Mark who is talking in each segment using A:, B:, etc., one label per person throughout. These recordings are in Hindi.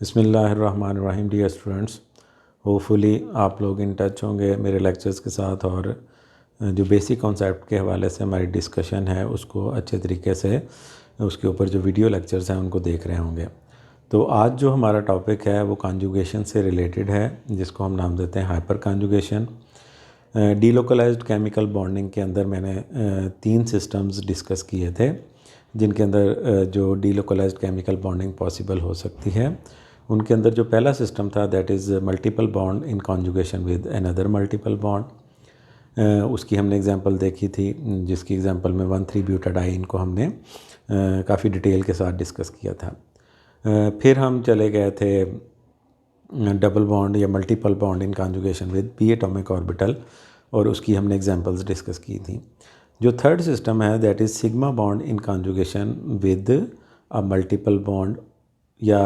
A: बिस्मिल्लाहिर्रहमानिर्रहीम। डियर स्टूडेंट्स, होपफुली आप लोग इन टच होंगे मेरे लेक्चर्स के साथ और जो बेसिक कॉन्सेप्ट के हवाले से हमारी डिस्कशन है उसको अच्छे तरीके से उसके ऊपर जो वीडियो लेक्चर्स हैं उनको देख रहे होंगे। तो आज जो हमारा टॉपिक है वो कॉन्जुगेशन से रिलेटेड है, जिसको हम नाम देते हैं hyper conjugation. Delocalised chemical bonding के अंदर मैंने 3 सिस्टम्स डिस्कस किए थे जिनके अंदर जो डीलोकलाइज्ड केमिकल बॉन्डिंग पॉसिबल हो सकती है। उनके अंदर जो पहला सिस्टम था that is multiple bond in conjugation with another multiple bond. उसकी हमने एग्जांपल देखी थी, जिसकी एग्जांपल में 1,3-ब्यूटाडाइन को हमने काफ़ी डिटेल के साथ डिस्कस किया था। फिर हम चले गए थे डबल बॉन्ड या multiple bond in conjugation with p atomic orbital, और उसकी हमने एग्जांपल्स डिस्कस की थी। जो थर्ड सिस्टम है that is sigma bond in conjugation with a multiple bond या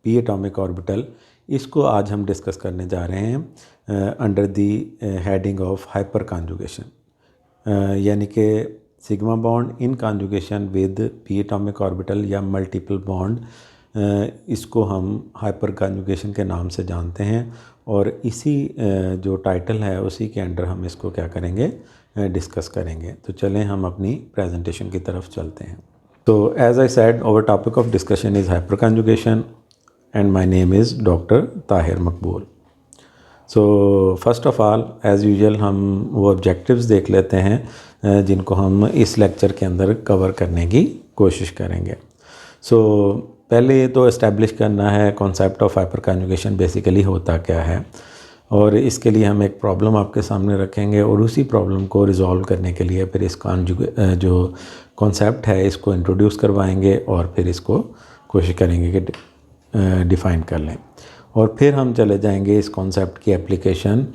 A: p एटॉमिक ऑर्बिटल। इसको आज हम डिस्कस करने जा रहे हैं under the heading of hyper conjugation, यानी कि sigma bond in conjugation with p atomic orbital या मल्टीपल बॉन्ड, इसको हम हाइपर कॉन्जुगेशन के नाम से जानते हैं। और इसी जो टाइटल है उसी के अंडर हम इसको क्या करेंगे, डिस्कस करेंगे। तो चलें हम अपनी प्रेजेंटेशन की तरफ चलते हैं। तो as I said, our topic of discussion is hyperconjugation and my name is doctor Tahir Maqbool. So first of all as usual हम वो ऑब्जेक्टिव्स देख लेते हैं जिनको हम इस लेक्चर के अंदर कवर करने की कोशिश करेंगे। सो पहले ये तो इस्टेब्लिश करना है concept of hyper conjugation basically होता क्या है, और इसके लिए हम एक प्रॉब्लम आपके सामने रखेंगे और उसी प्रॉब्लम को रिज़ॉल्व करने के लिए फिर इस जो कॉन्सेप्ट है इसको इंट्रोड्यूस करवाएंगे और फिर इसको कोशिश करेंगे कि डिफ़ाइन कर लें। और फिर हम चले जाएंगे इस कॉन्सेप्ट की application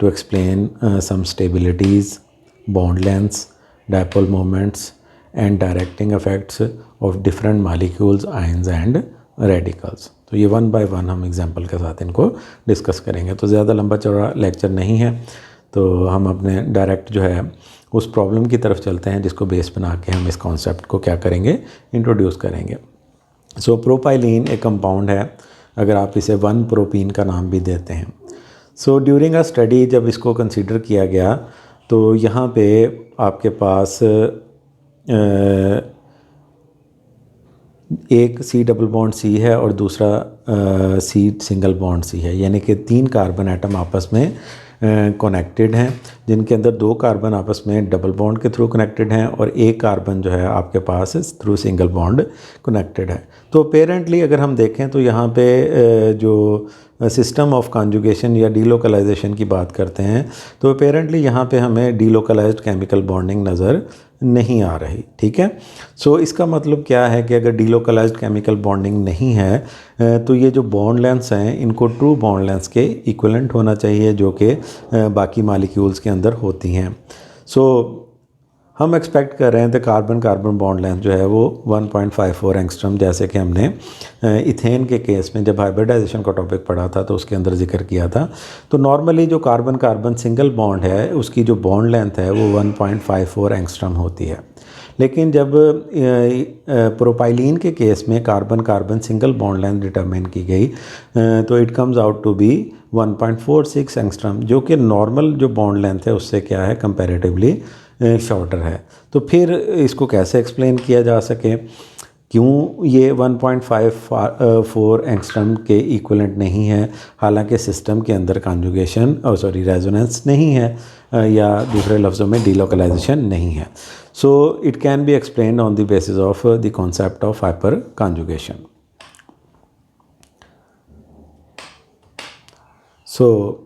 A: to explain some stabilities, bond lengths, dipole moments and directing effects of different molecules, ions and radicals. तो ये 1 बाय 1 हम एग्जांपल के साथ इनको डिस्कस करेंगे। तो ज़्यादा लंबा चौड़ा लेक्चर नहीं है, तो हम अपने डायरेक्ट जो है उस प्रॉब्लम की तरफ चलते हैं जिसको बेस बना के हम इस कॉन्सेप्ट को क्या करेंगे, इंट्रोड्यूस करेंगे। सो प्रोपाइलीन एक कंपाउंड है, अगर आप इसे 1-प्रोपीन का नाम भी देते हैं। सो ड्यूरिंग अ स्टडी जब इसको कंसीडर किया गया तो यहाँ पे आपके पास एक C डबल बॉन्ड C है और दूसरा C सिंगल बॉन्ड C है, यानी कि 3 कार्बन एटम आपस में कनेक्टेड हैं, जिनके अंदर 2 कार्बन आपस में डबल बॉन्ड के थ्रू कनेक्टेड हैं और एक कार्बन जो है आपके pass through single bond connected है। तो अपेरेंटली अगर हम देखें तो यहाँ पे जो सिस्टम ऑफ कॉन्जुगेशन या डीलोकलाइजेशन की बात करते हैं तो अपेरेंटली यहाँ पे हमें डीलोकलाइज्ड केमिकल बॉन्डिंग नज़र नहीं आ रही। ठीक है, सो इसका मतलब क्या है कि अगर डीलोकलाइज्ड केमिकल बॉन्डिंग नहीं है तो ये जो बॉन्ड लेंथ्स हैं इनको ट्रू बॉन्ड लेंथ्स के इक्विवेलेंट होना चाहिए जो कि बाकी मॉलिक्यूल्स के अंदर होती हैं। सो हम एक्सपेक्ट कर रहे हैं तो कार्बन कार्बन बॉन्ड लेंथ जो है वो 1.54 एंगस्ट्रम, जैसे कि हमने इथेन के केस में जब हाइब्रिडाइजेशन का टॉपिक पढ़ा था तो उसके अंदर जिक्र किया था। तो नॉर्मली जो कार्बन कार्बन सिंगल बॉन्ड है उसकी जो बॉन्ड लेंथ है वो 1.54 एंगस्ट्रम होती है, लेकिन जब प्रोपाइलीन के केस में carbon carbon single bond length determine की गई तो it comes out to be 1.46 angstrom, जो कि नॉर्मल जो बॉन्ड लेंथ है उससे क्या है, कंपैरेटिवली शॉर्टर है। तो फिर इसको कैसे एक्सप्लेन किया जा सके, क्यों ये 1.54 एंगस्ट्रम के इक्विवेलेंट नहीं है, हालांकि सिस्टम के अंदर कॉन्जुगेशन रेजोनेंस नहीं है या दूसरे लफ्ज़ों में डीलोकलाइजेशन नहीं है। So it can be explained on the basis of the concept of hyperconjugation. So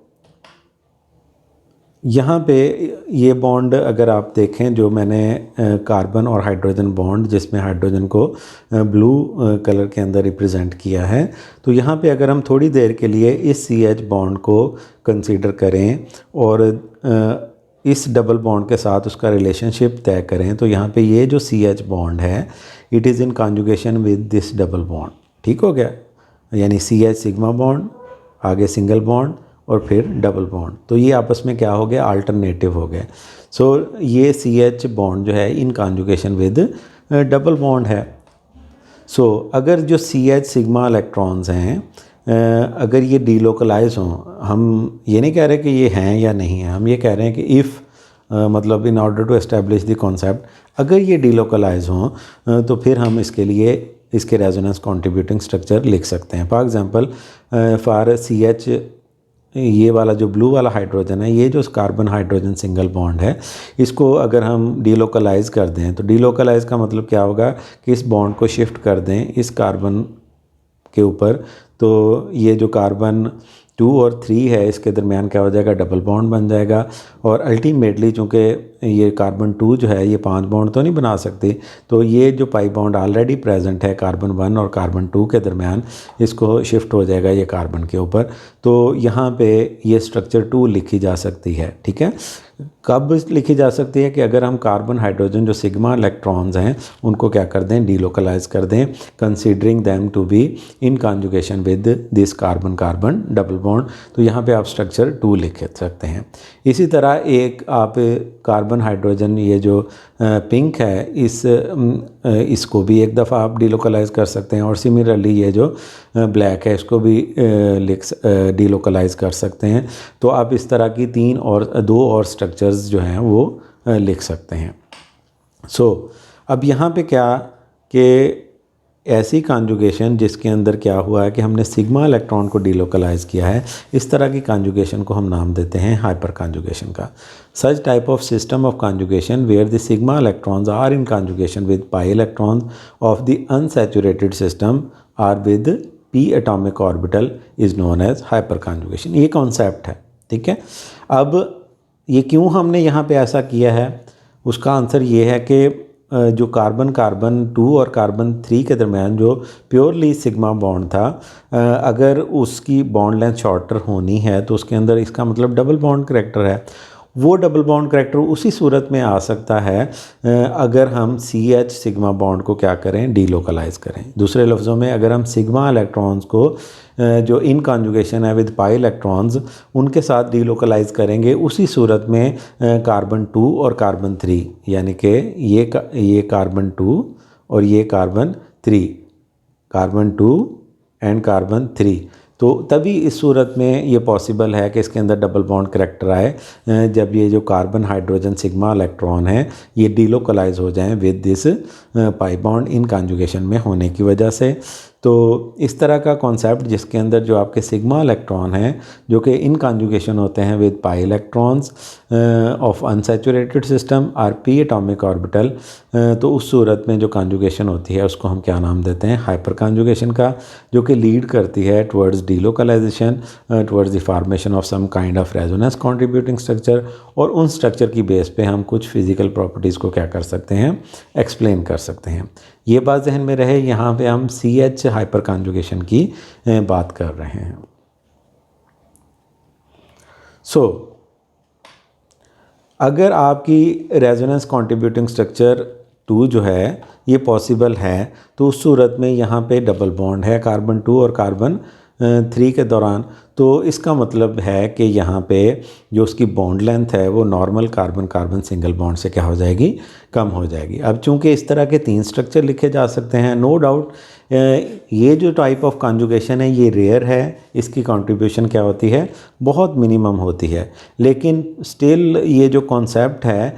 A: यहाँ पे ये बॉन्ड अगर आप देखें, जो मैंने कार्बन और हाइड्रोजन बॉन्ड जिसमें हाइड्रोजन को ब्लू कलर के अंदर रिप्रेजेंट किया है, तो यहाँ पे अगर हम थोड़ी देर के लिए इस CH बॉन्ड को कंसीडर करें और इस डबल बॉन्ड के साथ उसका रिलेशनशिप तय करें तो यहाँ पे ये जो CH बॉन्ड है it is in conjugation with this double bond. ठीक हो गया, यानी CH सिग्मा बॉन्ड, आगे सिंगल बॉन्ड और फिर डबल बॉन्ड, तो ये आपस में क्या हो गया, अल्टरनेटिव हो गए। सो ये CH बॉन्ड जो है इन कॉन्जुगेशन विद डबल बॉन्ड है। अगर जो CH सिग्मा इलेक्ट्रॉन्स हैं अगर ये डीलोकलाइज हों, हम ये नहीं कह रहे कि ये हैं या नहीं हैं, हम ये कह रहे हैं कि इफ़ मतलब in order to establish the concept, अगर ये डीलोकलाइज हों तो फिर हम इसके लिए इसके रेजोनेंस कंट्रीब्यूटिंग स्ट्रक्चर लिख सकते हैं। फॉर एग्जांपल फॉर CH, ये वाला जो ब्लू वाला हाइड्रोजन है, ये जो कार्बन हाइड्रोजन सिंगल बॉन्ड है, इसको अगर हम डीलोकलाइज कर दें तो डीलोकलाइज का मतलब क्या होगा कि इस बॉन्ड को शिफ्ट कर दें इस कार्बन के ऊपर, तो ये जो कार्बन 2 और 3 है इसके दरमियान क्या हो जाएगा, डबल बॉन्ड बन जाएगा। और अल्टीमेटली चूँकि ये कार्बन 2 जो है ये 5 बॉन्ड तो नहीं बना सकती, तो ये जो पाई बॉन्ड ऑलरेडी प्रेजेंट है कार्बन 1 और कार्बन 2 के दरमियान, इसको शिफ्ट हो जाएगा ये कार्बन के ऊपर। तो यहाँ पे ये स्ट्रक्चर 2 लिखी जा सकती है। ठीक है, कब लिखी जा सकती है कि अगर हम कार्बन हाइड्रोजन जो सिग्मा इलेक्ट्रॉन्स हैं उनको क्या कर दें, डीलोकलाइज कर दें, considering them to be in conjugation with this carbon carbon double bond, तो यहाँ पे आप स्ट्रक्चर 2 लिख सकते हैं। इसी तरह एक आप कार्बन हाइड्रोजन ये जो पिंक है इसको भी एक दफ़ा आप डीलोकलाइज कर सकते हैं, और सिमिलरली ये जो ब्लैक है इसको भी डीलोकलाइज कर सकते हैं। तो आप इस तरह की 2 और स्ट्रक्चर्स जो हैं वो लिख सकते हैं। अब यहाँ पे क्या कि ऐसी कॉन्जुगेशन जिसके अंदर क्या हुआ है कि हमने सिग्मा इलेक्ट्रॉन को डीलोकलाइज किया है, इस तरह की कॉन्जुगेशन को हम नाम देते हैं हाइपर कॉन्जुगेशन का। Such type of system of conjugation where the sigma electrons are in conjugation with pi electrons of the unsaturated system or with p atomic orbital is known as hyperconjugation. ये कॉन्सेप्ट है। ठीक है, अब ये क्यों हमने यहाँ पे ऐसा किया है, उसका आंसर ये है कि जो कार्बन 2 और कार्बन 3 के दरमियान जो प्योरली सिग्मा बॉन्ड था, अगर उसकी बॉन्ड लेंथ शॉर्टर होनी है तो उसके अंदर इसका मतलब डबल बॉन्ड करैक्टर है। वो डबल बॉन्ड करैक्टर उसी सूरत में आ सकता है अगर हम CH सिग्मा बॉन्ड को क्या करें, डीलोकलाइज करें। दूसरे लफ्ज़ों में अगर हम सिग्मा इलेक्ट्रॉन्स को जो इन कॉन्जुगेशन है विद पाई इलेक्ट्रॉन्स उनके साथ डीलोकलाइज करेंगे, उसी सूरत में कार्बन 2 और कार्बन 3 यानी कि ये कार्बन 2 और ये कार्बन 3, कार्बन 2 एंड कार्बन 3, तो तभी इस सूरत में ये पॉसिबल है कि इसके अंदर डबल बॉन्ड करैक्टर आए जब ये जो कार्बन हाइड्रोजन सिग्मा इलेक्ट्रॉन है ये डीलोकलाइज हो जाएं with this pi bond in conjugation में होने की वजह से। तो इस तरह का कॉन्सेप्ट जिसके अंदर जो आपके सिग्मा इलेक्ट्रॉन हैं जो कि इन कॉन्जुगेशन होते हैं with pi electrons of unsaturated system or p atomic orbital, तो उस सूरत में जो कॉन्जुगेशन होती है उसको हम क्या नाम देते हैं, हाइपर कॉन्जुगेशन का, जो कि लीड करती है towards delocalisation, towards the formation of some kind of resonance contributing structure, और उन स्ट्रक्चर की बेस पे हम कुछ फिजिकल प्रॉपर्टीज़ को क्या कर सकते हैं, एक्सप्लेन कर सकते हैं। ये बात जहन में रहे, यहाँ पे हम CH हाइपर कॉन्जुगेशन की बात कर रहे हैं। अगर आपकी रेजोनेंस कंट्रीब्यूटिंग स्ट्रक्चर 2 जो है ये पॉसिबल है, तो उस सूरत में यहाँ पे डबल बॉन्ड है कार्बन 2 और कार्बन 3 के दौरान, तो इसका मतलब है कि यहाँ पे जो उसकी बॉन्ड लेंथ है वो normal carbon carbon single bond से क्या हो जाएगी, कम हो जाएगी। अब चूंकि इस तरह के 3 स्ट्रक्चर लिखे जा सकते हैं, नो डाउट ये जो टाइप ऑफ कॉन्जुगेशन है ये रेयर है, इसकी कंट्रीब्यूशन क्या होती है, बहुत मिनिमम होती है, लेकिन स्टिल ये जो कॉन्सेप्ट है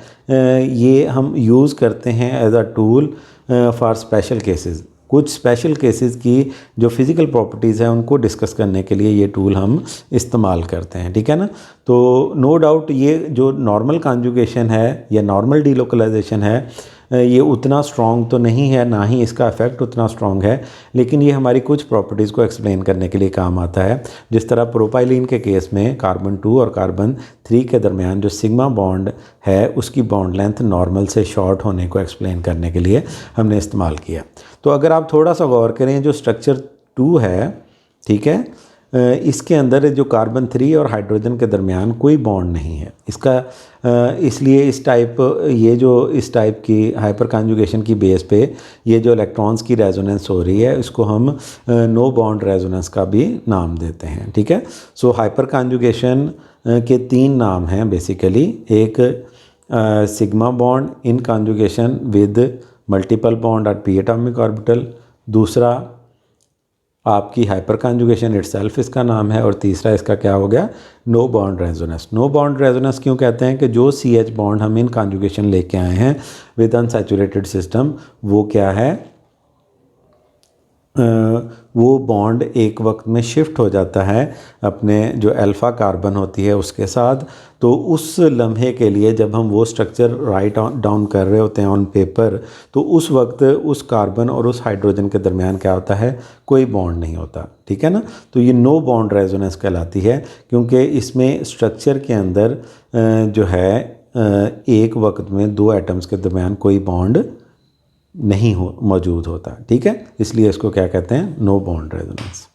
A: ये हम यूज़ करते हैं as a tool for special cases. कुछ स्पेशल केसेस की जो फिज़िकल प्रॉपर्टीज़ हैं उनको डिस्कस करने के लिए ये टूल हम इस्तेमाल करते हैं। ठीक है ना, तो नो डाउट ये जो नॉर्मल कॉन्जुगेशन है या नॉर्मल डीलोकलाइजेशन है ये उतना स्ट्रॉन्ग तो नहीं है, ना ही इसका इफेक्ट उतना स्ट्रॉन्ग है, लेकिन ये हमारी कुछ प्रॉपर्टीज़ को एक्सप्लेन करने के लिए काम आता है। जिस तरह प्रोपाइलिन के केस में कार्बन 2 और कार्बन 3 के दरमियान जो सिग्मा बॉन्ड है उसकी बॉन्ड लेंथ नॉर्मल से शॉर्ट होने को एक्सप्लेन करने के लिए हमने इस्तेमाल किया। तो अगर आप थोड़ा सा गौर करें, जो स्ट्रक्चर 2 है, ठीक है, इसके अंदर जो कार्बन 3 और हाइड्रोजन के दरमियान कोई बॉन्ड नहीं है इसका, इसलिए इस टाइप की हाइपर कॉन्जुगेशन की बेस पे ये जो इलेक्ट्रॉन्स की रेजोनेंस हो रही है इसको हम नो बॉन्ड रेजोनेंस का भी नाम देते हैं। ठीक है, सो हाइपर कॉन्जुगेशन के 3 नाम हैं बेसिकली, एक sigma bond in conjugation with multiple bond और p एटॉमिक ऑर्बिटल, दूसरा आपकी हाइपर कॉन्जुगेशन इटसेल्फ इसका नाम है, और तीसरा इसका क्या हो गया, no bond resonance. No bond resonance क्यों कहते हैं कि जो CH बॉन्ड हम इन कॉन्जुगेशन लेके आए हैं विद अनसैचुरेटेड सिस्टम, वो क्या है, वो बॉन्ड एक वक्त में शिफ्ट हो जाता है अपने जो अल्फ़ा कार्बन होती है उसके साथ। तो उस लम्हे के लिए जब हम वो स्ट्रक्चर राइट डाउन कर रहे होते हैं ऑन पेपर, तो उस वक्त उस कार्बन और उस हाइड्रोजन के दरमियान क्या होता है, कोई बॉन्ड नहीं होता, ठीक है ना। तो ये नो बॉन्ड रेजोनेंस कहलाती है, क्योंकि इसमें स्ट्रक्चर के अंदर जो है एक वक्त में दो एटम्स के दरमियान कोई बॉन्ड नहीं मौजूद होता, ठीक है। इसलिए इसको क्या कहते हैं, नो बॉन्ड रेजोनेंस।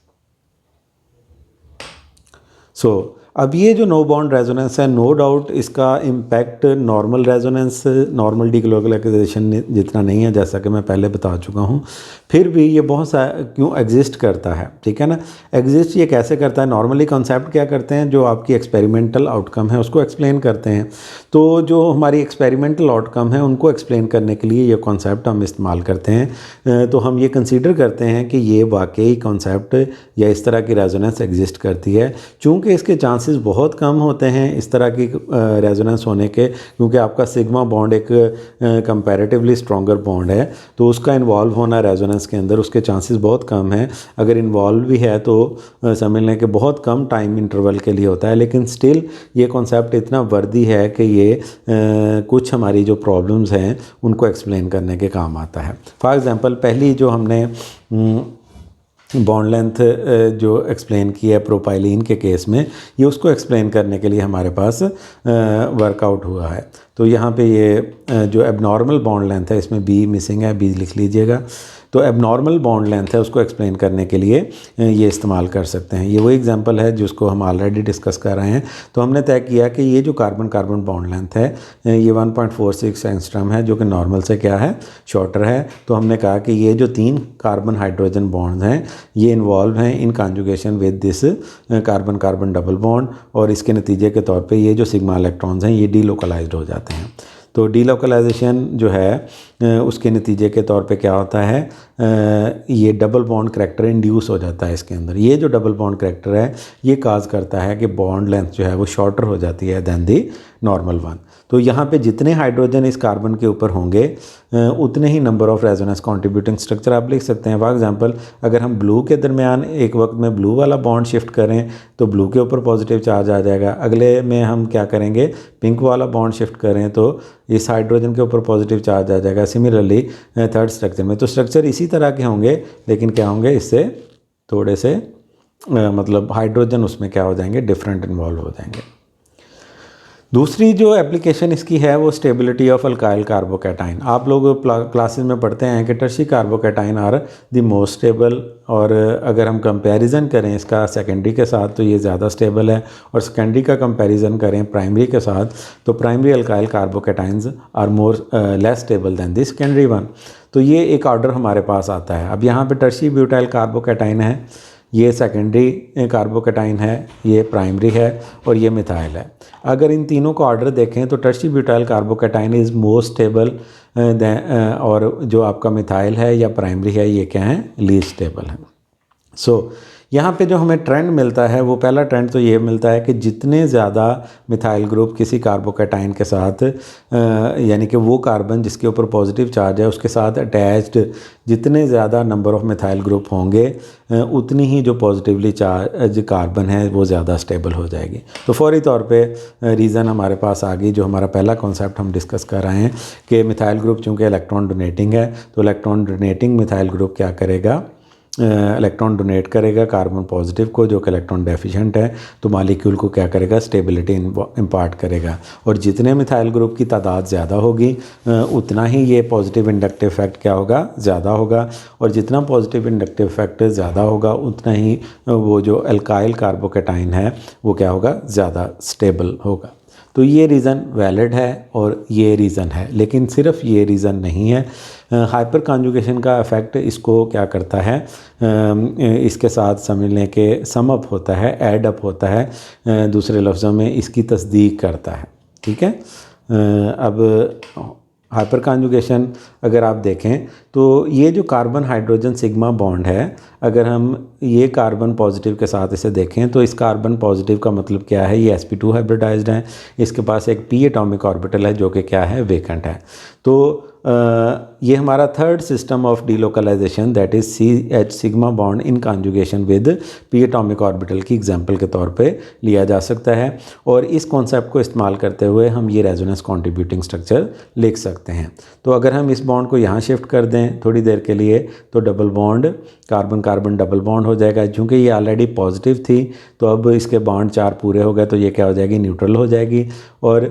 A: सो अब ये जो नो बॉन्ड रेजोनेंस है, नो डाउट इसका इम्पैक्ट नॉर्मल रेजोनेंस, नॉर्मल डीग्लोबलाइजेशन जितना नहीं है, जैसा कि मैं पहले बता चुका हूँ। फिर भी ये बहुत सा क्यों एग्जिस्ट करता है, ठीक है ना। एग्जिस्ट ये कैसे करता है, नॉर्मली कॉन्सेप्ट क्या करते हैं, जो आपकी एक्सपेरिमेंटल आउटकम है उसको एक्सप्लेन करते हैं। तो जो हमारी एक्सपेरिमेंटल आउटकम है उनको एक्सप्लेन करने के लिए ये कॉन्सेप्ट हम इस्तेमाल करते हैं। तो हम ये कंसीडर करते हैं कि ये वाकई कॉन्सेप्ट या इस तरह की रेजोनेंस एग्जिस्ट करती है। चूँकि इसके चांसेस बहुत कम होते हैं इस तरह की रेजोनेंस होने के, क्योंकि आपका सिग्मा बॉन्ड एक कंपैरेटिवली स्ट्रॉन्गर बॉन्ड है, तो उसका इन्वॉल्व होना रेजोनेंस के अंदर, उसके चांसेस बहुत कम हैं। अगर इन्वॉल्व भी है तो समझ लें कि बहुत कम टाइम इंटरवल के लिए होता है, लेकिन स्टिल ये कॉन्सेप्ट इतना वर्दी है कि ये कुछ हमारी जो प्रॉब्लम्स हैं उनको एक्सप्लेन करने के काम आता है। फॉर एग्ज़ाम्पल, पहली जो हमने बॉन्ड लेंथ जो एक्सप्लेन की है प्रोपाइलिन के केस में, ये उसको एक्सप्लेन करने के लिए हमारे पास वर्कआउट हुआ है। तो यहाँ पे ये जो एबनॉर्मल बॉन्ड लेंथ है, इसमें बी मिसिंग है, बी लिख लीजिएगा। तो एबनॉर्मल बॉन्ड लेंथ है, उसको एक्सप्लेन करने के लिए ये इस्तेमाल कर सकते हैं। ये वो एग्जांपल है जिसको हम ऑलरेडी डिस्कस कर रहे हैं। तो हमने तय किया कि ये जो कार्बन कार्बन बॉन्ड लेंथ है ये 1.46 एंगस्ट्रॉम है, जो कि नॉर्मल से क्या है, शॉर्टर है। तो हमने कहा कि ये जो 3 कार्बन हाइड्रोजन बॉन्ड्स हैं ये इन्वॉल्व हैं in conjugation with this carbon carbon double bond, और इसके नतीजे के तौर पे ये जो सिग्मा इलेक्ट्रॉन्स हैं ये डीलोकलाइज्ड हो जाते हैं। तो डीलोकलाइजेशन जो है उसके नतीजे के तौर पे क्या होता है, ये डबल बॉन्ड करैक्टर इंड्यूस हो जाता है इसके अंदर। ये जो डबल बॉन्ड करैक्टर है ये काज करता है कि बॉन्ड लेंथ जो है वो शॉर्टर हो जाती है दैन दी नॉर्मल वन। तो यहाँ पे जितने हाइड्रोजन इस कार्बन के ऊपर होंगे उतने ही number of resonance contributing structure आप लिख सकते हैं। फॉर एग्जांपल, अगर हम ब्लू के दरमियान एक वक्त में ब्लू वाला बॉन्ड शिफ्ट करें तो ब्लू के ऊपर पॉजिटिव चार्ज आ जाएगा। अगले में हम क्या करेंगे, पिंक वाला बॉन्ड शिफ्ट करें तो इस हाइड्रोजन के ऊपर पॉजिटिव चार्ज आ जाएगा। सिमिलरली थर्ड स्ट्रक्चर में, तो स्ट्रक्चर इसी तरह के होंगे, लेकिन क्या होंगे, इससे थोड़े से मतलब हाइड्रोजन उसमें क्या हो जाएंगे, डिफरेंट इन्वॉल्व हो जाएंगे। दूसरी जो एप्लीकेशन इसकी है वो स्टेबिलिटी ऑफ अल्काइल कार्बोकैटाइन। आप लोग क्लासेस में पढ़ते हैं कि tertiary carbocation are the most stable, और अगर हम कंपैरिजन करें इसका सेकेंडरी के साथ तो ये ज़्यादा स्टेबल है, और सेकेंडरी का कंपैरिजन करें प्राइमरी के साथ तो primary alkyl carbocations are more less stable than the secondary one. तो ये एक ऑर्डर हमारे पास आता है। अब यहाँ पे टर्शी ब्यूटाइल कार्बोकैटाइन है, ये सेकेंडरी कार्बोकैटाइन है, ये प्राइमरी है, और ये मिथाइल है। अगर इन तीनों का ऑर्डर देखें तो tertiary butyl carbocation is most stable, और जो आपका मिथाइल है या प्राइमरी है ये क्या है, लीस्ट स्टेबल है। सो यहाँ पे जो हमें ट्रेंड मिलता है वो पहला ट्रेंड तो ये मिलता है कि जितने ज़्यादा मिथाइल ग्रुप किसी कार्बोकैटाइन के साथ यानी कि वो कार्बन जिसके ऊपर पॉजिटिव चार्ज है उसके साथ अटैच्ड जितने ज़्यादा नंबर ऑफ़ मिथाइल ग्रुप होंगे उतनी ही जो पॉजिटिवली चार्ज कार्बन है वो ज़्यादा स्टेबल हो जाएगी। तो फौरी तौर पे रीज़न हमारे पास आ गई, जो हमारा पहला कॉन्सेप्ट हम डिस्कस कर रहे हैं कि मिथाइल ग्रुप चूँकि इलेक्ट्रॉन डोनेटिंग है, तो इलेक्ट्रॉन डोनेटिंग मिथाइल ग्रुप क्या करेगा, इलेक्ट्रॉन डोनेट करेगा कार्बन पॉजिटिव को जो कि इलेक्ट्रॉन डेफिशिएंट है, तो मॉलिक्यूल को क्या करेगा, स्टेबिलिटी इम्पार्ट करेगा। और जितने मिथाइल ग्रुप की तादाद ज़्यादा होगी उतना ही ये पॉजिटिव इंडक्टिव इफेक्ट क्या होगा, ज़्यादा होगा, और जितना पॉजिटिव इंडक्टिव इफेक्ट ज़्यादा होगा उतना ही वो जो अल्काइल कार्बोकैटाइन है वो क्या होगा, ज़्यादा स्टेबल होगा। तो ये रीज़न वैलिड है और ये रीज़न है, लेकिन सिर्फ ये रीज़न नहीं है। हाइपर कॉन्जुगेशन का इफ़ेक्ट इसको क्या करता है, इसके साथ समझ लें कि सम अप होता है, ऐड अप होता है, दूसरे लफ्ज़ों में इसकी तस्दीक करता है। ठीक है, अब हाइपर कॉन्जुगेशन अगर आप देखें तो ये जो कार्बन हाइड्रोजन सिग्मा बॉन्ड है, अगर हम ये कार्बन पॉजिटिव के साथ इसे देखें तो इस कार्बन पॉजिटिव का मतलब क्या है, ये sp2 हाइब्रिडाइज्ड है, इसके पास एक p एटॉमिक ऑर्बिटल है जो कि क्या है, वेकेंट है। तो ये हमारा third system of delocalisation that is CH sigma bond in conjugation with p atomic orbital की एग्जांपल के तौर पे लिया जा सकता है। और इस कॉन्सेप्ट को इस्तेमाल करते हुए हम ये रेजोनेंस कॉन्ट्रीब्यूटिंग स्ट्रक्चर लिख सकते हैं। तो अगर हम इस बॉन्ड को यहाँ शिफ्ट कर दें थोड़ी देर के लिए तो double bond carbon carbon double bond हो जाएगा। चूँकि ये ऑलरेडी पॉजिटिव थी तो अब इसके बॉन्ड 4 पूरे हो गए तो ये क्या हो जाएगी, न्यूट्रल हो जाएगी। और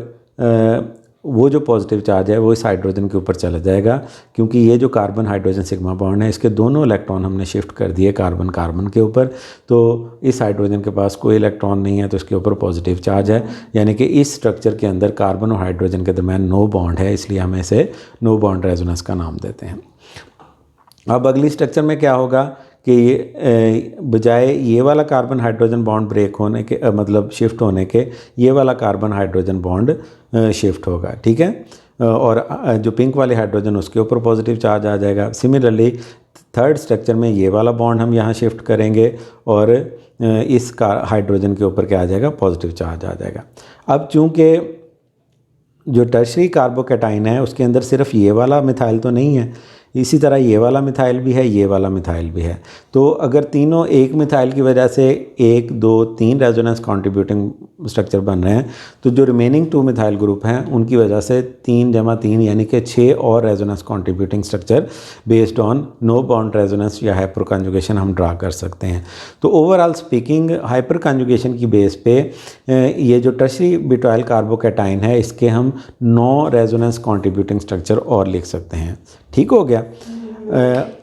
A: वो जो पॉजिटिव चार्ज है वो इस हाइड्रोजन के ऊपर चला जाएगा, क्योंकि ये जो कार्बन हाइड्रोजन सिग्मा बॉन्ड है इसके दोनों इलेक्ट्रॉन हमने शिफ्ट कर दिए कार्बन कार्बन के ऊपर। तो इस हाइड्रोजन के पास कोई इलेक्ट्रॉन नहीं है तो इसके ऊपर पॉजिटिव चार्ज है, यानी कि इस स्ट्रक्चर के अंदर कार्बन और हाइड्रोजन के दरमियान नो बॉन्ड है, इसलिए हम इसे नो बॉन्ड रेजोनेंस का नाम देते हैं। अब अगली स्ट्रक्चर में क्या होगा कि बजाय ये वाला कार्बन हाइड्रोजन बॉन्ड ब्रेक होने के मतलब शिफ्ट होने के, ये वाला कार्बन हाइड्रोजन बॉन्ड शिफ्ट होगा, ठीक है। और जो पिंक वाले हाइड्रोजन उसके ऊपर पॉजिटिव चार्ज आ जाएगा। सिमिलरली थर्ड स्ट्रक्चर में ये वाला बॉन्ड हम यहाँ शिफ्ट करेंगे और इस हाइड्रोजन के ऊपर क्या आ जाएगा, पॉजिटिव चार्ज आ जाएगा। अब चूँकि जो टर्शरी कार्बोकैटाइन है उसके अंदर सिर्फ ये वाला मिथाइल तो नहीं है, इसी तरह ये वाला मिथाइल भी है, ये वाला मिथाइल भी है। तो अगर तीनों एक मिथाइल की वजह से 1 2 3 रेजोनेंस कॉन्ट्रीब्यूटिंग स्ट्रक्चर बन रहे हैं, तो जो रिमेनिंग 2 मिथाइल ग्रुप हैं उनकी वजह से 3 × 3 यानी कि 6 और resonance contributing structure based on no bond resonance या हाइपर कॉन्जुगेशन हम ड्रा कर सकते हैं। तो ओवरऑल स्पीकिंग हाइपर कॉन्जुगेशन की बेस पे ये जो टर्शरी ब्यूटाइल कार्बोकैटाइन है इसके हम 9 रेजोनेंस कॉन्ट्रीब्यूटिंग स्ट्रक्चर और लिख सकते हैं, ठीक हो गया।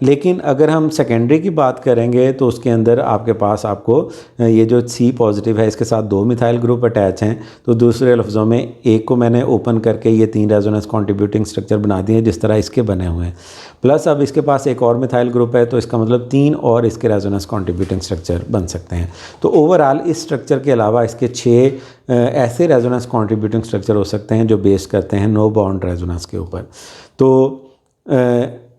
A: लेकिन अगर हम सेकेंडरी की बात करेंगे तो उसके अंदर आपके पास आपको ये जो C पॉजिटिव है इसके साथ 2 मिथाइल ग्रुप अटैच हैं, तो दूसरे लफ्ज़ों में एक को मैंने ओपन करके ये 3 रेजोनेंस कॉन्ट्रीब्यूटिंग स्ट्रक्चर बना दिए जिस तरह इसके बने हुए हैं, प्लस अब इसके पास एक और मिथाइल ग्रुप है तो इसका मतलब 3 और इसके रेजोनेंस कॉन्ट्रीब्यूटिंग स्ट्रक्चर बन सकते हैं। तो ओवरऑल इस स्ट्रक्चर के अलावा इसके 6 ऐसे रेजोनेंस कॉन्ट्रीब्यूटिंग स्ट्रक्चर हो सकते हैं जो बेस करते हैं नो बॉन्ड रेजोनेंस के ऊपर। तो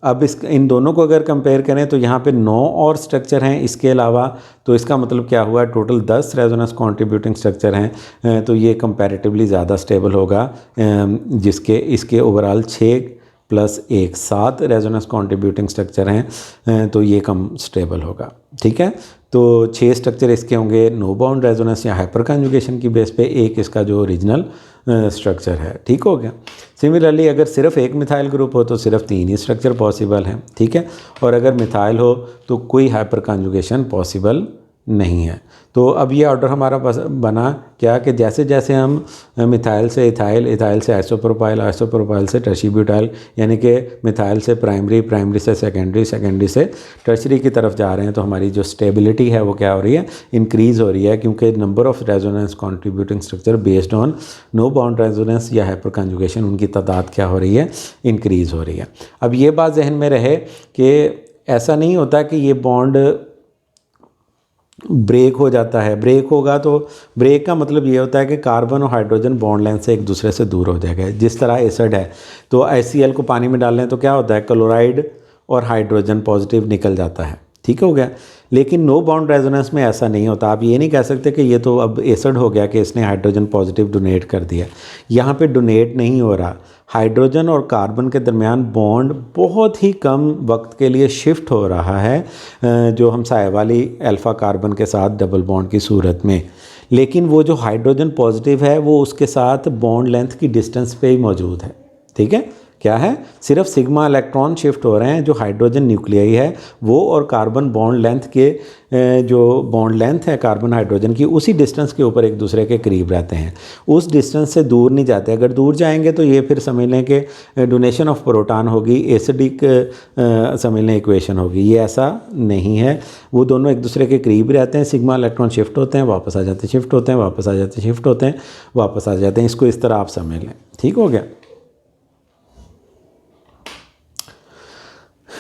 A: अब इन दोनों को अगर कंपेयर करें तो यहाँ पे 9 और स्ट्रक्चर हैं इसके अलावा, तो इसका मतलब क्या हुआ, टोटल 10 रेजोनेंस कॉन्ट्रीब्यूटिंग स्ट्रक्चर हैं। तो ये कंपैरेटिवली ज़्यादा स्टेबल होगा, जिसके इसके ओवरऑल 6 + 1 7 रेजोनेंस कॉन्ट्रीब्यूटिंग स्ट्रक्चर हैं, तो ये कम स्टेबल होगा, ठीक है। तो 6 स्ट्रक्चर इसके होंगे नो बाउंड रेजोनेंस या हाइपर कॉन्जुगेशन की बेस पे, एक इसका जो ओरिजिनल स्ट्रक्चर है, ठीक हो गया। सिमिलरली अगर सिर्फ एक मिथाइल ग्रुप हो तो सिर्फ 3 ही स्ट्रक्चर पॉसिबल हैं, ठीक है। और अगर मिथाइल हो तो कोई हाइपर कॉन्जुगेशन पॉसिबल नहीं है। तो अब ये ऑर्डर हमारा बना क्या कि जैसे जैसे हम मिथाइल से इथाइल, इथाइल से आइसोप्रोपाइल, आइसोप्रोपाइल से टर्शरी ब्यूटाइल, यानी कि मिथाइल से प्राइमरी, प्राइमरी से सेकेंडरी, सेकेंडरी से टर्शरी की तरफ जा रहे हैं, तो हमारी जो स्टेबिलिटी है वो क्या हो रही है, इंक्रीज़ हो रही है, क्योंकि number of resonance contributing structure based on no bond resonance या हाइपर कॉन्जुगेशन उनकी तादाद क्या हो रही है, इंक्रीज़ हो रही है। अब ये बात जहन में रहे कि ऐसा नहीं होता कि ये बॉन्ड ब्रेक हो जाता है। ब्रेक होगा तो ब्रेक का मतलब ये होता है कि कार्बन और हाइड्रोजन बॉन्ड लेंथ से एक दूसरे से दूर हो जाएगा। जिस तरह एसिड है तो HCl को पानी में डाल लें तो क्या होता है, क्लोराइड और हाइड्रोजन पॉजिटिव निकल जाता है, ठीक हो गया। लेकिन नो बाउंड रेजोनेंस में ऐसा नहीं होता। आप ये नहीं कह सकते कि ये तो अब एसिड हो गया कि इसने हाइड्रोजन पॉजिटिव डोनेट कर दिया। यहाँ पे डोनेट नहीं हो रहा, हाइड्रोजन और कार्बन के दरमियान बॉन्ड बहुत ही कम वक्त के लिए शिफ्ट हो रहा है, जो हम साए वाली अल्फ़ा कार्बन के साथ डबल बॉन्ड की सूरत में। लेकिन वो जो हाइड्रोजन पॉजिटिव है वो उसके साथ बॉन्ड लेंथ की डिस्टेंस पे ही मौजूद है, ठीक है। क्या है, सिर्फ सिग्मा इलेक्ट्रॉन शिफ्ट हो रहे हैं, जो हाइड्रोजन न्यूक्लियाई है वो और कार्बन बॉन्ड लेंथ के जो बॉन्ड लेंथ है कार्बन हाइड्रोजन की उसी डिस्टेंस के ऊपर एक दूसरे के करीब रहते हैं, उस डिस्टेंस से दूर नहीं जाते। अगर दूर जाएंगे तो ये फिर समझ लें कि डोनेशन ऑफ प्रोटॉन होगी, एसिडिक समझ लें इक्वेशन होगी। ये ऐसा नहीं है, वो दोनों एक दूसरे के करीब रहते हैं। सिग्मा इलेक्ट्रॉन शिफ्ट होते हैं, वापस आ जाते हैं, शिफ्ट होते हैं, वापस आ जाते हैं, शिफ्ट होते हैं, वापस आ जाते हैं। इसको इस तरह आप समझ लें, ठीक हो गया।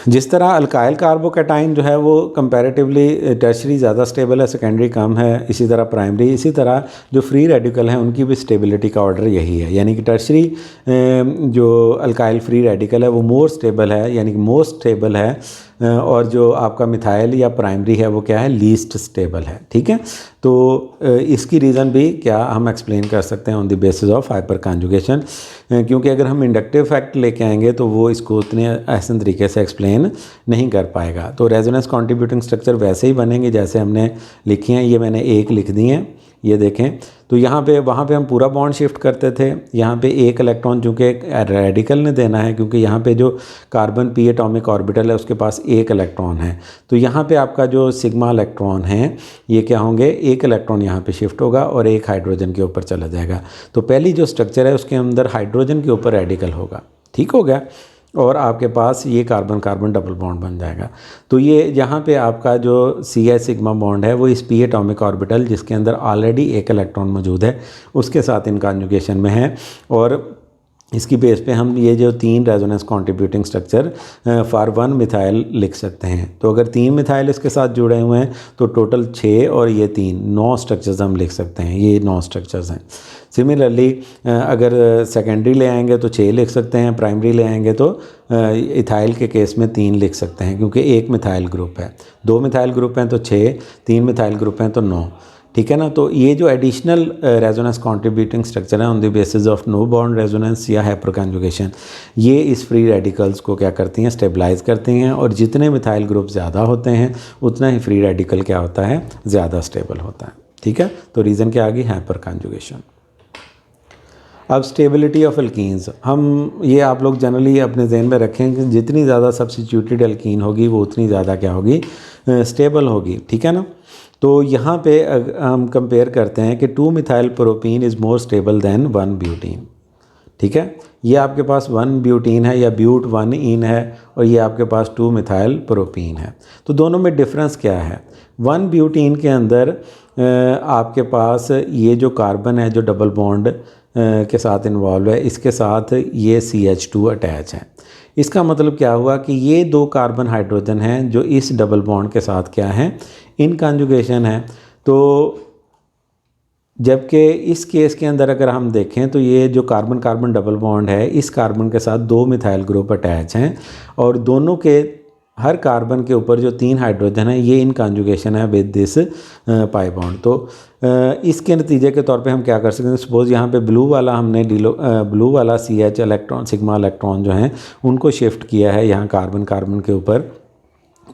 A: जिस तरह अल्काइल कार्बोकैटाइन जो है वो कंपैरेटिवली टर्शरी ज़्यादा स्टेबल है, सेकेंडरी कम है, इसी तरह प्राइमरी, इसी तरह जो फ्री रेडिकल हैं उनकी भी स्टेबिलिटी का ऑर्डर यही है। यानी कि टर्शरी जो अल्काइल फ्री रेडिकल है वो मोर स्टेबल है, यानी कि मोस्ट स्टेबल है, और जो आपका मिथाइल या प्राइमरी है वो क्या है, लीस्ट स्टेबल है। ठीक है, तो इसकी रीज़न भी क्या हम एक्सप्लेन कर सकते हैं on the basis of hyperconjugation, क्योंकि अगर हम इंडक्टिव फैक्ट लेके आएंगे तो वो इसको उतने आसान तरीके से एक्सप्लेन नहीं कर पाएगा। तो रेजोनेंस कंट्रीब्यूटिंग स्ट्रक्चर वैसे ही बनेंगे जैसे हमने लिखी हैं, ये मैंने एक लिख दी हैं, ये देखें। तो यहाँ पे वहाँ पे हम पूरा बॉन्ड शिफ्ट करते थे, यहाँ पे एक इलेक्ट्रॉन चूँकि रेडिकल ने देना है, क्योंकि यहाँ पे जो कार्बन p एटॉमिक ऑर्बिटल है उसके पास एक इलेक्ट्रॉन है, तो यहाँ पे आपका जो सिग्मा इलेक्ट्रॉन है ये क्या होंगे, एक इलेक्ट्रॉन यहाँ पे शिफ्ट होगा और एक हाइड्रोजन के ऊपर चला जाएगा। तो पहली जो स्ट्रक्चर है उसके अंदर हाइड्रोजन के ऊपर रेडिकल होगा, ठीक हो गया, और आपके पास ये कार्बन कार्बन डबल बॉन्ड बन जाएगा। तो ये यहाँ पे आपका जो Ci सिग्मा बॉन्ड है वो इस p एटॉमिक ऑर्बिटल जिसके अंदर ऑलरेडी एक इलेक्ट्रॉन मौजूद है उसके साथ इन कॉन्जुगेशन में है, और इसकी बेस पे हम ये जो 3 resonance contributing structure for 1 methyl लिख सकते हैं। तो अगर 3 मिथाइल इसके साथ जुड़े हुए हैं तो टोटल 6 और ये 3 9 स्ट्रक्चर्स हम लिख सकते हैं, ये 9 स्ट्रक्चर्स हैं। सिमिलरली अगर सेकेंडरी ले आएंगे तो 6 लिख सकते हैं, प्राइमरी ले आएंगे तो इथाइल के केस में 3 लिख सकते हैं, क्योंकि एक मिथाइल ग्रुप है, 2 मिथाइल ग्रुप हैं तो 6, 3 मिथाइल ग्रुप हैं तो 9, ठीक है ना। तो ये जो एडिशनल रेजोनेंस कंट्रीब्यूटिंग स्ट्रक्चर है on the basis of no bond resonance या हाइपर कॉन्जुगेशन, ये इस फ्री रेडिकल्स को क्या करती हैं, स्टेबलाइज करती हैं, और जितने मिथाइल ग्रुप ज़्यादा होते हैं उतना ही फ्री रेडिकल क्या होता है, ज़्यादा स्टेबल होता है। ठीक है, तो रीज़न क्या आ गई, हाइपर कॉन्जुगेशन। अब स्टेबिलिटी ऑफ एल्कीन्स, हम ये आप लोग जनरली अपने जहन में रखें कि जितनी ज़्यादा सब्स्टिट्यूटेड एल्कीन होगी वो उतनी ज़्यादा क्या होगी, स्टेबल होगी। ठीक है ना। तो यहाँ पे हम कंपेयर करते हैं कि 2 methyl propene is more stable then 1 butene. ठीक है, ये आपके पास 1 ब्यूटीन है या ब्यूट 1 इन है, और ये आपके पास 2 मिथाइल प्रोपीन है। तो दोनों में डिफरेंस क्या है, 1 ब्यूटीन के अंदर आपके पास ये जो कार्बन है जो डबल बॉन्ड के साथ इन्वॉल्व है, इसके साथ ये CH2 अटैच है। इसका मतलब क्या हुआ कि ये 2 कार्बन हाइड्रोजन हैं जो इस डबल बॉन्ड के साथ क्या हैं, इन कॉन्जुगेशन है। तो जबकि इस केस के अंदर अगर हम देखें तो ये जो कार्बन कार्बन डबल बॉन्ड है, इस कार्बन के साथ 2 मिथाइल ग्रुप अटैच हैं, और दोनों के हर कार्बन के ऊपर जो 3 हाइड्रोजन है ये इन कॉन्जुगेशन है विद दिस पाई बॉन्ड। तो इसके नतीजे के तौर पे हम क्या कर सकते हैं, सपोज़ यहाँ पे ब्लू वाला हमने ब्लू वाला CH इलेक्ट्रॉन सिग्मा इलेक्ट्रॉन जो हैं उनको शिफ्ट किया है यहाँ कार्बन कार्बन के ऊपर,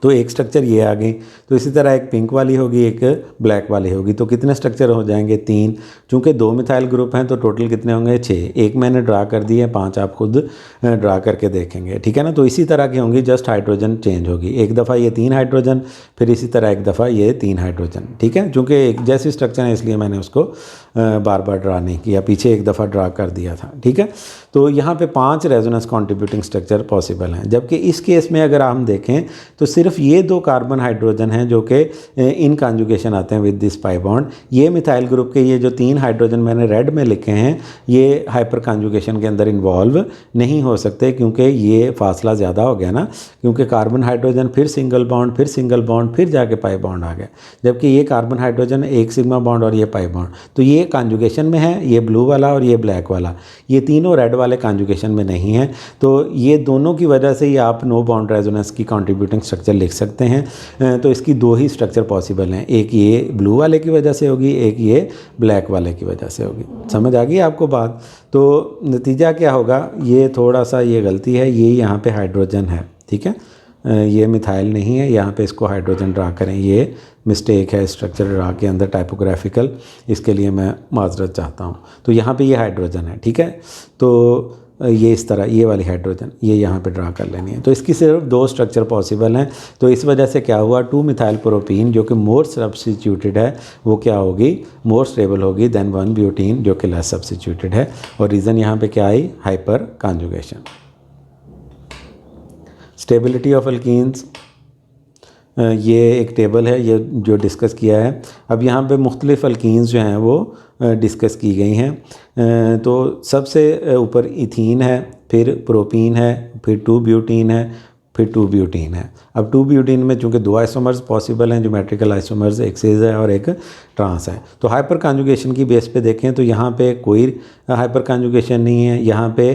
A: तो एक स्ट्रक्चर ये आ गई। तो इसी तरह एक पिंक वाली होगी, एक ब्लैक वाली होगी, तो कितने स्ट्रक्चर हो जाएंगे, 3। चूँकि 2 मिथाइल ग्रुप हैं तो टोटल कितने होंगे, 6। एक मैंने ड्रा कर दिए, 5 आप खुद ड्रा करके देखेंगे। ठीक है ना। तो इसी तरह की होंगी, जस्ट हाइड्रोजन चेंज होगी, एक दफ़ा ये 3 हाइड्रोजन, फिर इसी तरह एक दफ़ा ये 3 हाइड्रोजन। ठीक है, चूँकि एक जैसी स्ट्रक्चर है इसलिए मैंने उसको बार बार ड्रा नहीं किया, पीछे एक दफ़ा ड्रा कर दिया था। ठीक है, तो यहाँ पे 5 रेजोनेंस कंट्रीब्यूटिंग स्ट्रक्चर पॉसिबल हैं, जबकि इस केस में अगर हम देखें तो सिर्फ ये 2 कार्बन हाइड्रोजन हैं जो कि इन कॉन्जुगेशन आते हैं विद दिस पाई बॉन्ड। ये मिथाइल ग्रुप के ये जो 3 हाइड्रोजन मैंने रेड में लिखे हैं ये हाइपर कॉन्जुगेशन के अंदर इन्वॉल्व नहीं हो सकते, क्योंकि ये फासला ज़्यादा हो गया ना, क्योंकि कार्बन हाइड्रोजन फिर सिंगल बॉन्ड, फिर सिंगल बॉन्ड, फिर जाके पाई बॉन्ड आ गया, जबकि ये कार्बन हाइड्रोजन एक सिग्मा बॉन्ड और ये पाई बॉन्ड, तो ये कॉन्जुगेशन में है, ये ब्लू वाला और ये ब्लैक वाला, ये तीनों रेड वाले कॉन्जुगेशन में नहीं है। तो ये दोनों की वजह से ही आप नो बॉन्ड रेजोनेंस की कंट्रीब्यूटिंग स्ट्रक्चर लिख सकते हैं। तो इसकी 2 ही स्ट्रक्चर पॉसिबल हैं, एक ये ब्लू वाले की वजह से होगी, एक ये ब्लैक वाले की वजह से होगी। समझ आ गई आपको बात। तो नतीजा क्या होगा, ये थोड़ा सा ये गलती है, ये यहाँ पे हाइड्रोजन है, ठीक है, ये मिथाइल नहीं है, यहाँ पे इसको हाइड्रोजन ड्रा करें, ये मिस्टेक है स्ट्रक्चर ड्रा के अंदर टाइपोग्राफिकल, इसके लिए मैं माजरत चाहता हूँ। तो यहाँ पे ये हाइड्रोजन है, ठीक है, तो ये इस तरह ये वाली हाइड्रोजन ये यहाँ पे ड्रा कर लेनी है। तो इसकी सिर्फ 2 स्ट्रक्चर पॉसिबल हैं। तो इस वजह से क्या हुआ, 2 मिथाइल प्रोपीन जो कि मोर सब्स्टिट्यूटेड है वो क्या होगी, मोर स्टेबल होगी देन 1 ब्यूटीन जो कि लेस सब्स्टिट्यूटेड है। और रीज़न यहाँ पे क्या आई, hyperconjugation. Stability of alkenes, ये एक टेबल है ये जो डिस्कस किया है। अब यहाँ पे मुख्तलिफ एल्कीन्स जो हैं वो डिस्कस की गई हैं। तो सबसे ऊपर इथीन है, फिर प्रोपीन है, फिर 2 ब्यूटीन है, फिर 2 ब्यूटीन है। अब 2 ब्यूटीन में चूंकि 2 आइसोमर्स पॉसिबल हैं, ज्योमेट्रिकल आइसोमर्स, एक सिस है और एक ट्रांस है। तो हाइपर कॉन्जुगेशन की बेस पे देखें तो यहाँ पे कोई हाइपर कॉन्जुगेशन नहीं है। यहाँ पे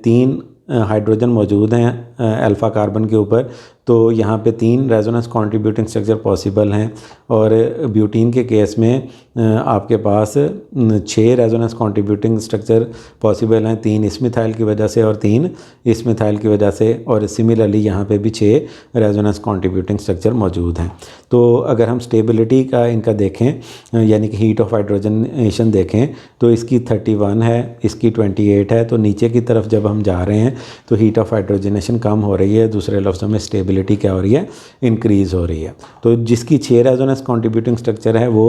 A: 3 हाइड्रोजन मौजूद हैं अल्फ़ा कार्बन के ऊपर, तो यहाँ पे 3 रेजोनेंस कंट्रीब्यूटिंग स्ट्रक्चर पॉसिबल हैं। और ब्यूटीन के केस में आपके पास 6 रेजोनेंस कंट्रीब्यूटिंग स्ट्रक्चर पॉसिबल हैं, 3 इस मिथाइल की वजह से और 3 इस मिथाइल की वजह से। और सिमिलरली यहाँ पे भी 6 रेजोनेंस कंट्रीब्यूटिंग स्ट्रक्चर मौजूद हैं। तो अगर हम स्टेबिलिटी का इनका देखें यानी कि हीट ऑफ हाइड्रोजनेशन देखें तो इसकी 31 है, इसकी 28 है। तो नीचे की तरफ जब हम जा रहे हैं तो हीट ऑफ हाइड्रोजनेशन कम हो रही है, दूसरे लफ्ज़ों में स्टेबिलिटी क्या हो रही है, इंक्रीज़ हो रही है। तो जिसकी 6 रेजोनेंस कंट्रीब्यूटिंग स्ट्रक्चर है वो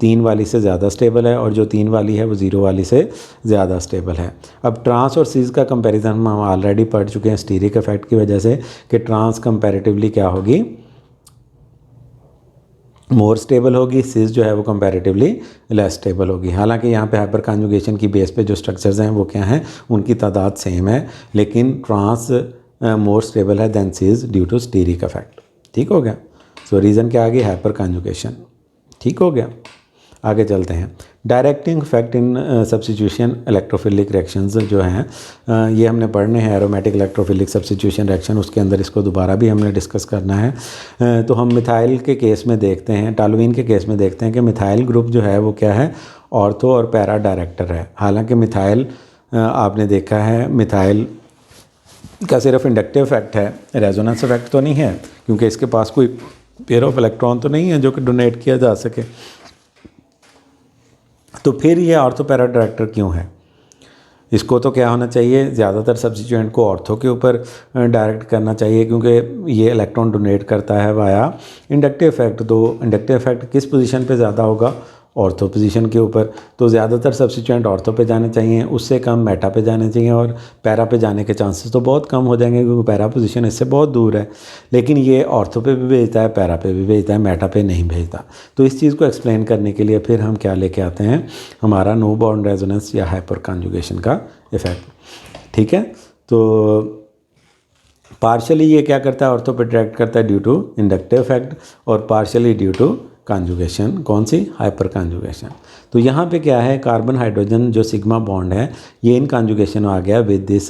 A: 3 वाली से ज़्यादा स्टेबल है, और जो 3 वाली है वो 0 वाली से ज़्यादा स्टेबल है। अब ट्रांस और सिस का कंपैरिजन हम ऑलरेडी पढ़ चुके हैं स्टीरिक इफेक्ट की वजह से कि ट्रांस कंपैरेटिवली क्या होगी, मोर स्टेबल होगी, सिस जो है वो कंपैरेटिवली लेस स्टेबल होगी। हालांकि यहाँ पे हाइपर कॉन्जुगेशन की बेस पे जो स्ट्रक्चर्स हैं वो क्या हैं, उनकी तादाद सेम है, लेकिन ट्रांस मोर स्टेबल है than cis due to steric effect. ठीक हो गया। सो रीज़न क्या आ गई, हाइपर कॉन्जुगेशन। ठीक हो गया। आगे चलते हैं। Directing effect in substitution electrophilic reactions जो हैं ये हमने पढ़ने हैं, एरोमेटिक इलेक्ट्रोफिलिक सब्स्टिट्यूशन रिएक्शन, उसके अंदर इसको दोबारा भी हमने डिस्कस करना है। तो हम मिथाइल के केस में देखते हैं, टॉलुइन के केस में देखते हैं कि मिथाइल ग्रुप जो है वो क्या है, ऑर्थो और पैरा डायरेक्टर है। हालांकि मिथाइल आपने देखा है, मिथाइल का सिर्फ इंडक्टिव इफेक्ट है, रेजोनेंस इफेक्ट तो नहीं है, क्योंकि इसके पास कोई पेयर ऑफ इलेक्ट्रॉन तो नहीं है जो कि डोनेट किया जा सके। तो फिर ये ऑर्थो पैरा डायरेक्टर क्यों है? इसको तो क्या होना चाहिए, ज़्यादातर सब्स्टिट्यूएंट को ऑर्थो के ऊपर डायरेक्ट करना चाहिए, क्योंकि ये इलेक्ट्रॉन डोनेट करता है वाया इंडक्टिव इफेक्ट। तो इंडक्टिव इफेक्ट किस पोजीशन पे ज़्यादा होगा, ऑर्थो पोजीशन के ऊपर। तो ज़्यादातर सब्स्टिट्यूएंट ऑर्थो पे जाने चाहिए, उससे कम मेटा पे जाने चाहिए, और पैरा पे जाने के चांसेस तो बहुत कम हो जाएंगे क्योंकि पैरा पोजीशन इससे बहुत दूर है। लेकिन ये ऑर्थो पे भी भेजता है, पैरा पे भी भेजता है, मेटा पे नहीं भेजता। तो इस चीज़ को एक्सप्लेन करने के लिए फिर हम क्या लेके आते हैं, हमारा नो बाउंड रेजोनेंस या हाइपर कॉन्जुगेशन का इफेक्ट। ठीक है। तो पार्शली ये क्या करता है, ऑर्थो पे डायरेक्ट करता है ड्यू टू इंडक्टिव इफेक्ट, और पार्शली ड्यू टू कॉन्जुगेशन, कौन सी, हाइपर कॉन्जुगेशन। तो यहाँ पे क्या है, कार्बन हाइड्रोजन जो सिग्मा बॉन्ड है ये इन कॉन्जुगेशन आ गया विद दिस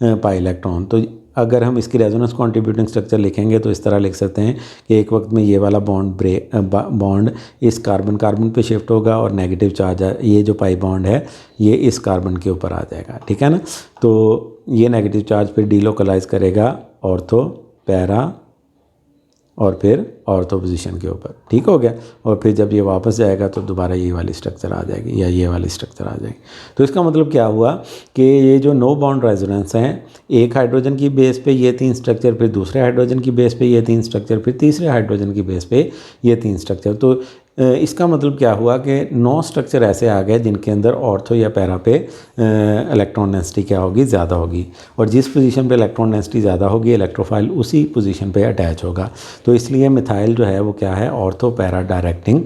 A: पाई इलेक्ट्रॉन। तो अगर हम इसकी रेजोनेंस कंट्रीब्यूटिंग स्ट्रक्चर लिखेंगे तो इस तरह लिख सकते हैं कि एक वक्त में ये वाला बॉन्ड इस कार्बन पे शिफ्ट होगा, और नेगेटिव चार्ज ये जो पाई बॉन्ड है ये इस कार्बन के ऊपर आ जाएगा। ठीक है ना। तो ये नेगेटिव चार्ज फिर डीलोकलाइज करेगा ऑर्थो, पैरा और फिर ऑर्थो पोजीशन के ऊपर। ठीक हो गया। और फिर जब ये वापस जाएगा तो दोबारा ये वाली स्ट्रक्चर आ जाएगी या ये वाली स्ट्रक्चर आ जाएगी। तो इसका मतलब क्या हुआ कि ये जो नो बाउंड रेजोनेंस हैं, एक हाइड्रोजन की बेस पे ये 3 स्ट्रक्चर, फिर दूसरे हाइड्रोजन की बेस पे ये 3 स्ट्रक्चर, फिर तीसरे हाइड्रोजन की बेस पे ये 3 स्ट्रक्चर। तो इसका मतलब क्या हुआ कि 9 स्ट्रक्चर ऐसे आ गए जिनके अंदर ऑर्थो या पैरा पे इलेक्ट्रॉन डेंसिटी क्या होगी, ज़्यादा होगी, और जिस पोजीशन पे इलेक्ट्रॉन डेंसिटी ज़्यादा होगी इलेक्ट्रोफाइल उसी पोजीशन पे अटैच होगा। तो इसलिए मिथाइल जो है वो क्या है, ortho para directing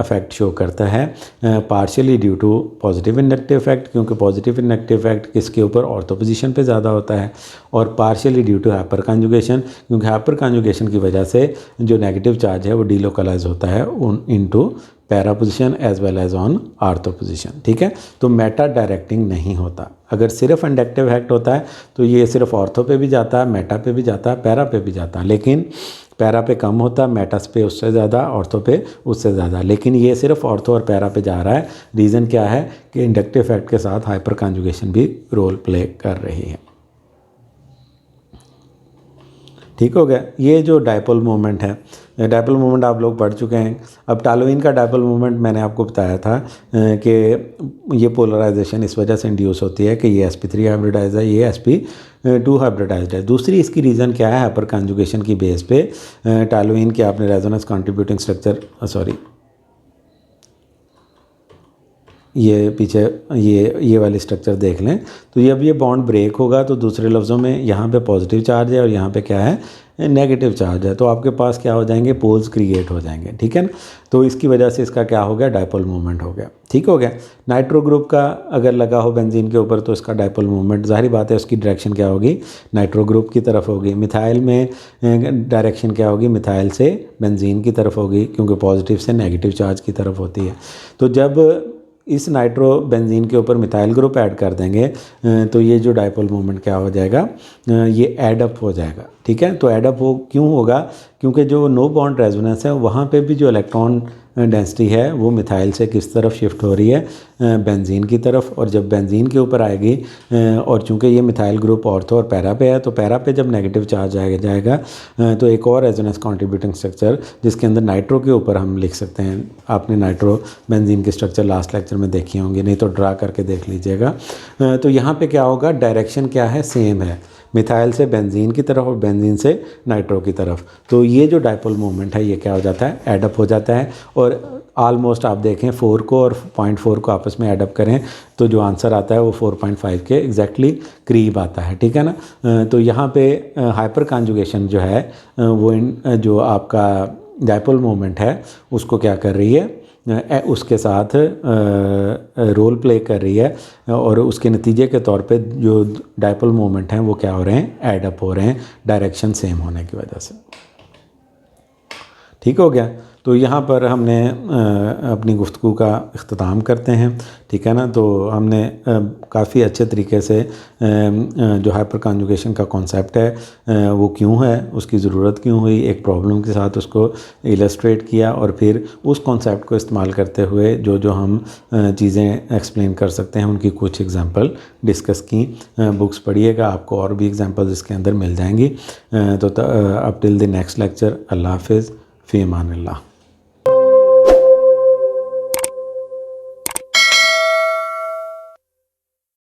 A: effect show करता है, partially due to positive inductive effect, क्योंकि पॉजिटिव इंडक्टिव इफेक्ट किसके ऊपर, ऑर्थो पोजीशन पे ज़्यादा होता है, और partially due to hyperconjugation, क्योंकि हाइपर कॉन्जुगेशन की वजह से जो नेगेटिव चार्ज है वो डीलोकलाइज होता है into para position as well as on ortho position. ठीक है। तो मेटा डायरेक्टिंग नहीं होता। अगर सिर्फ इंडक्टिव इफेक्ट होता है तो ये सिर्फ ऑर्थो पे भी जाता है, मेटा पे भी जाता है, पैरा पे भी जाता है, लेकिन पैरा पे कम होता है, मेटास पे उससे ज़्यादा, ऑर्थो पे उससे ज़्यादा। लेकिन ये सिर्फ ऑर्थो और पैरा पे जा रहा है। रीज़न क्या है कि इंडक्टिव इफेक्ट के साथ हाइपर कॉन्जुगेशन भी रोल प्ले कर रही है। ठीक हो गया। ये जो डायपोल मोमेंट है, डायपोल मोमेंट आप लोग पढ़ चुके हैं। अब टॉलुइन का डायपोल मोमेंट मैंने आपको बताया था कि ये पोलराइजेशन इस वजह से इंड्यूस होती है कि ये sp3 हाइब्रिडाइज है, ये sp2 हाइब्रिडाइज्ड है। दूसरी इसकी रीज़न क्या है, हाइपर कॉन्जुगेशन की बेस पे टॉलुइन के आपने रेजोनेंस कंट्रीब्यूटिंग स्ट्रक्चर ये पीछे ये वाली स्ट्रक्चर देख लें तो ये अब ये बॉन्ड ब्रेक होगा तो दूसरे लफ्ज़ों में यहाँ पे पॉजिटिव चार्ज है और यहाँ पे क्या है, नेगेटिव चार्ज है। तो आपके पास क्या हो जाएंगे, पोल्स क्रिएट हो जाएंगे, ठीक है ना। तो इसकी वजह से इसका क्या हो गया, डायपोल मूवमेंट हो गया, ठीक हो गया। नाइट्रो ग्रुप का अगर लगा हो बेंजीन के ऊपर तो इसका डायपोल मूवमेंट ज़ाहिर बात है उसकी डायरेक्शन क्या होगी, नाइट्रो ग्रुप की तरफ होगी। मिथाइल में डायरेक्शन क्या होगी, मिथाइल से बेंजीन की तरफ होगी, क्योंकि पॉजिटिव से नेगेटिव चार्ज की तरफ होती है। तो जब इस नाइट्रो बेंजीन के ऊपर मिथाइल ग्रुप ऐड कर देंगे तो ये जो डायपोल मूवमेंट क्या हो जाएगा, ये ऐड अप हो जाएगा, ठीक है। तो ऐड अप हो क्यों होगा, क्योंकि जो नो बॉन्ड रेजोनेंस है वहाँ पे भी जो इलेक्ट्रॉन डेंसिटी है वो मिथाइल से किस तरफ शिफ्ट हो रही है, बेंजीन की तरफ। और जब बेंजीन के ऊपर आएगी और चूंकि ये मिथाइल ग्रुप ऑर्थो और पैरा पे है, तो पैरा पे जब नेगेटिव चार्ज जाएगा तो एक और रेजोनेंस कॉन्ट्रीब्यूटिंग स्ट्रक्चर जिसके अंदर नाइट्रो के ऊपर हम लिख सकते हैं। आपने नाइट्रो बेंजीन के स्ट्रक्चर लास्ट लेक्चर में देखी होंगी, नहीं तो ड्रा करके देख लीजिएगा। तो यहाँ पे क्या होगा, डायरेक्शन क्या है, सेम है, मिथाइल से बेंजीन की तरफ और बेंजीन से नाइट्रो की तरफ। तो ये जो डायपोल मूवमेंट है ये क्या हो जाता है, एडअप हो जाता है। और ऑलमोस्ट आप देखें 4 को और 0.4 को आपस में एडअप करें तो जो आंसर आता है वो 4.5 के एग्जैक्टली करीब आता है, ठीक है ना। तो यहाँ पे हाइपर कॉन्जुगेशन जो है वो जो आपका डायपोल मूवमेंट है उसको क्या कर रही है, उसके साथ रोल प्ले कर रही है और उसके नतीजे के तौर पे जो डायपोल मूवमेंट हैं वो क्या हो रहे हैं, ऐड अप हो रहे हैं, डायरेक्शन सेम होने की वजह से, ठीक हो गया। तो यहाँ पर हमने अपनी गुफ्तगू का इख्तिताम करते हैं, ठीक है ना। तो हमने काफ़ी अच्छे तरीके से जो हाइपर कॉन्जुगेशन का कॉन्सेप्ट है वो क्यों है, उसकी ज़रूरत क्यों हुई, एक प्रॉब्लम के साथ उसको इलस्ट्रेट किया और फिर उस कॉन्सेप्ट को इस्तेमाल करते हुए जो जो हम चीज़ें एक्सप्लेन कर सकते हैं उनकी कुछ एग्जांपल डिस्कस की। बुक्स पढ़िएगा, आपको और भी एग्जांपल्स इसके अंदर मिल जाएंगी। तो अब टिल द नेक्स्ट लेक्चर, अल्लाह हाफिज़, फ़ी अमान अल्लाह।